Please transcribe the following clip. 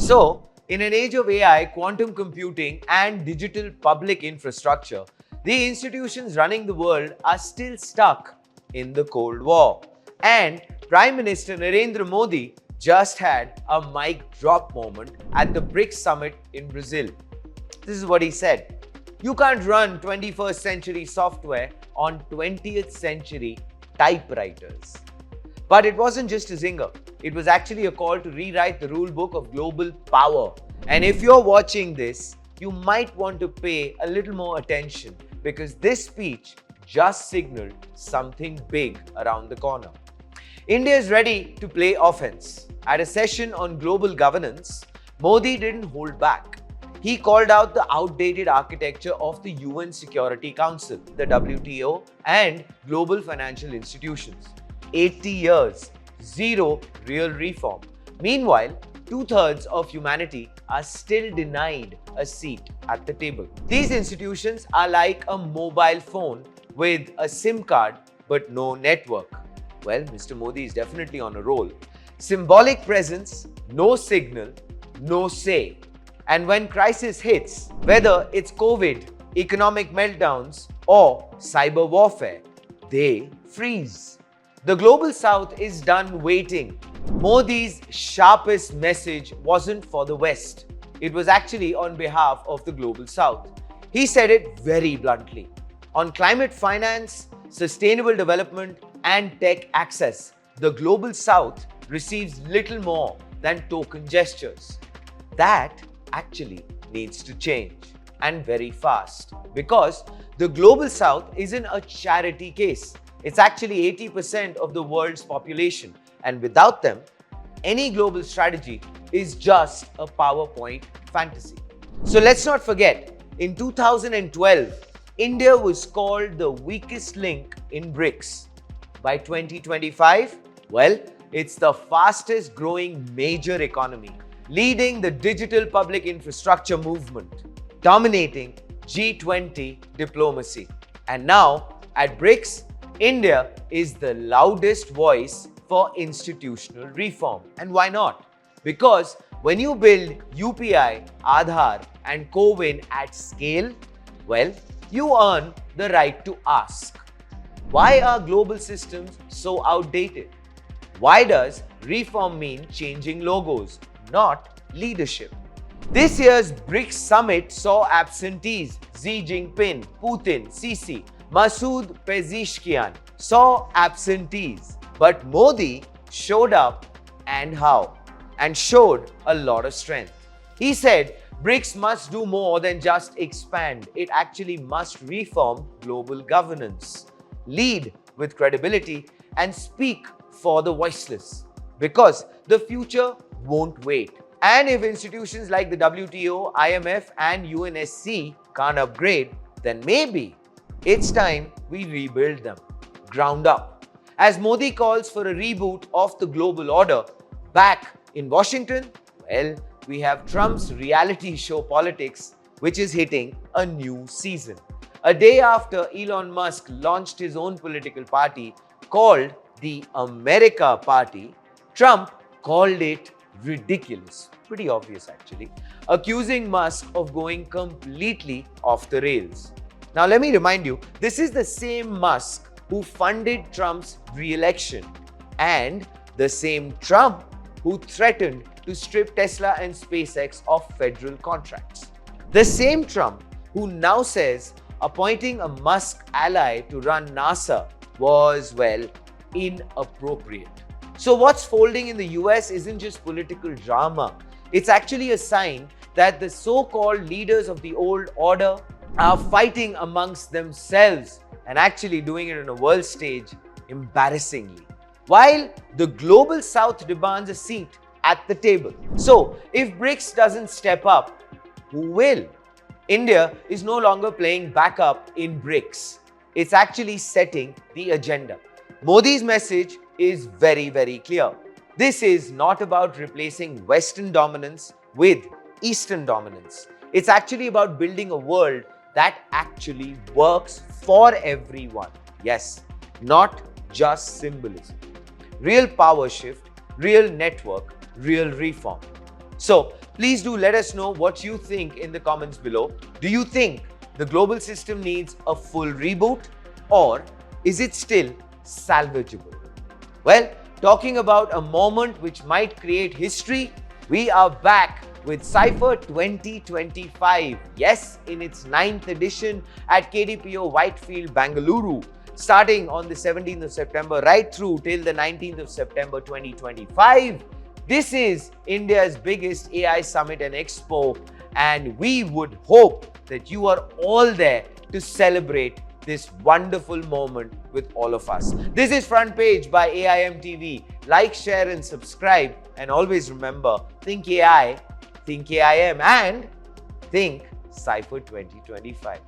So, in an age of AI, quantum computing, and digital public infrastructure, the institutions running the world are still stuck in the Cold War. And Prime Minister Narendra Modi just had a mic drop moment at the BRICS Summit in Brazil. This is what he said: "You can't run 21st century software on 20th century typewriters." But it wasn't just a zinger. It was actually a call to rewrite the rule book of global power. And if you're watching this, you might want to pay a little more attention, because this speech just signaled something big around the corner. India is ready to play offense. At a session on global governance, Modi didn't hold back. He called out the outdated architecture of the UN Security Council, the WTO, and global financial institutions. 80 years, zero real reform. Meanwhile, 2/3 of humanity are still denied a seat at the table. These institutions are like a mobile phone with a SIM card but no network. Well, Mr. Modi is definitely on a roll. Symbolic presence, no signal, no say. And when crisis hits, whether it's COVID, economic meltdowns, or cyber warfare, they freeze. The global south is done waiting. Modi's sharpest message wasn't for the West. It was actually on behalf of the global south. He said it very bluntly. On climate finance, sustainable development, and tech access, the global south receives little more than token gestures. That actually needs to change, and very fast, because the global south isn't a charity case. It's actually 80% of the world's population, and without them, any global strategy is just a PowerPoint fantasy. So let's not forget, in 2012, India was called the weakest link in BRICS. By 2025, well, it's the fastest growing major economy, leading the digital public infrastructure movement, dominating G20 diplomacy. And now, at BRICS, India is the loudest voice for institutional reform. And why not? Because when you build UPI, Aadhaar, and CoWIN at scale, well, you earn the right to ask, why are global systems so outdated? Why does reform mean changing logos, not leadership? This year's BRICS Summit saw absentees: Xi Jinping, Putin, Sisi, Masoud Pezeshkian saw absentees. But Modi showed up, and how? And showed a lot of strength. He said BRICS must do more than just expand. It actually must reform global governance, lead with credibility, and speak for the voiceless. Because the future won't wait. And if institutions like the WTO, IMF, and UNSC can't upgrade, then maybe it's time we rebuild them, ground up. As Modi calls for a reboot of the global order, back in Washington, well, we have Trump's reality show politics, which is hitting a new season. A day after Elon Musk launched his own political party called the America Party, Trump called it ridiculous. Pretty obvious, actually, accusing Musk of going completely off the rails. Now, let me remind you, this is the same Musk who funded Trump's re-election, and the same Trump who threatened to strip Tesla and SpaceX of federal contracts. The same Trump who now says appointing a Musk ally to run NASA was, well, inappropriate. So what's folding in the US isn't just political drama. It's actually a sign that the so-called leaders of the old order are fighting amongst themselves and actually doing it on a world stage embarrassingly, while the global south demands a seat at the table. So if BRICS doesn't step up, who will? India is no longer playing backup in BRICS. It's actually setting the agenda. Modi's message is very, very clear. This is not about replacing Western dominance with Eastern dominance. It's actually about building a world that actually works for everyone. Yes, not just symbolism. Real power shift, real network, real reform. So Please do let us know what you think in the comments below. Do you think the global system needs a full reboot, or is it still salvageable? Well, talking about a moment which might create history, we are back with Cipher 2025. Yes, in its 9th edition at KDPO Whitefield, Bangalore. Starting on the 17th of September right through till the 19th of September 2025. This is India's biggest AI summit and expo, and we would hope that you are all there to celebrate this wonderful moment with all of us. This is Front Page by AIM TV. Like, share and subscribe, and always remember, think AI, think AIM, and think Cipher 2025.